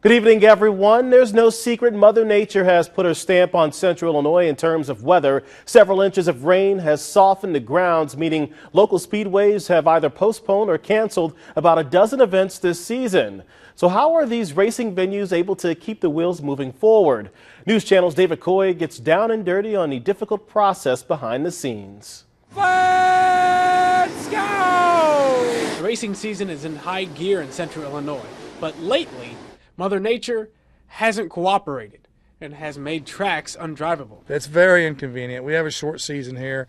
Good evening, everyone. There's no secret Mother Nature has put her stamp on Central Illinois in terms of weather. Several inches of rain has softened the grounds, meaning local speedways have either postponed or canceled about a dozen events this season. So how are these racing venues able to keep the wheels moving forward? News Channel's David Coy gets down and dirty on the difficult process behind the scenes. Let's go! The racing season is in high gear in Central Illinois, but lately, Mother Nature hasn't cooperated and has made tracks undrivable. It's very inconvenient. We have a short season here.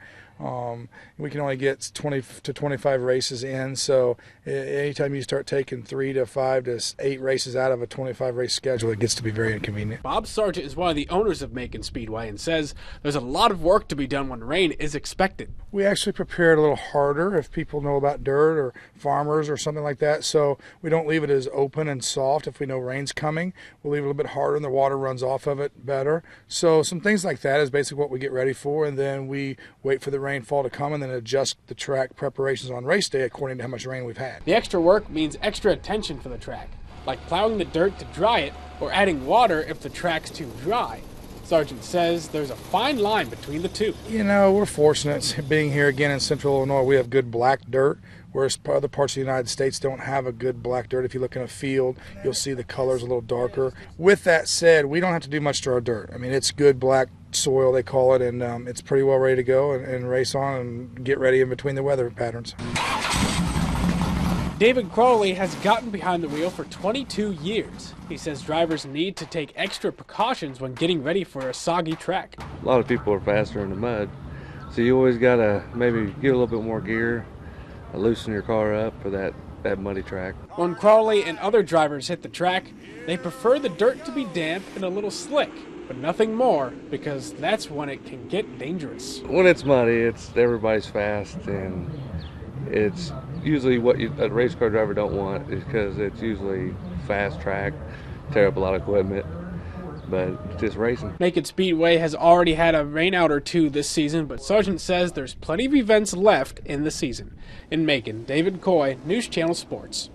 We can only get 20 to 25 races in, so anytime you start taking 3 to 5 to 8 races out of a 25 race schedule, it gets to be very inconvenient. Bob Sargent is one of the owners of MACON Speedway and says there's a lot of work to be done when rain is expected. We actually prepare it a little harder if people know about dirt or farmers or something like that, so we don't leave it as open and soft. If we know rain's coming, we'll leave it a little bit harder and the water runs off of it better. So some things like that is basically what we get ready for, and then we wait for the rainfall to come and then adjust the track preparations on race day according to how much rain we've had. The extra work means extra attention for the track, like plowing the dirt to dry it or adding water if the track's too dry. Sargent says there's a fine line between the two. You know, we're fortunate being here again in Central Illinois. We have good black dirt, whereas other parts of the United States don't have a good black dirt. If you look in a field, you'll see the colors a little darker. With that said, we don't have to do much to our dirt. I mean, it's good black soil, they call it, and it's pretty well ready to go and race on and get ready in between the weather patterns. David Crowley has gotten behind the wheel for 22 years. He says drivers need to take extra precautions when getting ready for a soggy track. A lot of people are faster in the mud, so you always got to maybe get a little bit more gear, loosen your car up for that muddy track. When Crowley and other drivers hit the track, they prefer the dirt to be damp and a little slick, but nothing more, because that's when it can get dangerous. When it's muddy, everybody's fast, and it's usually what a race car driver don't want, is because it's usually fast track, tear up a lot of equipment, but it's just racing. MACON Speedway has already had a rainout or two this season, but Sargent says there's plenty of events left in the season. In Macon, David Coy, News Channel Sports.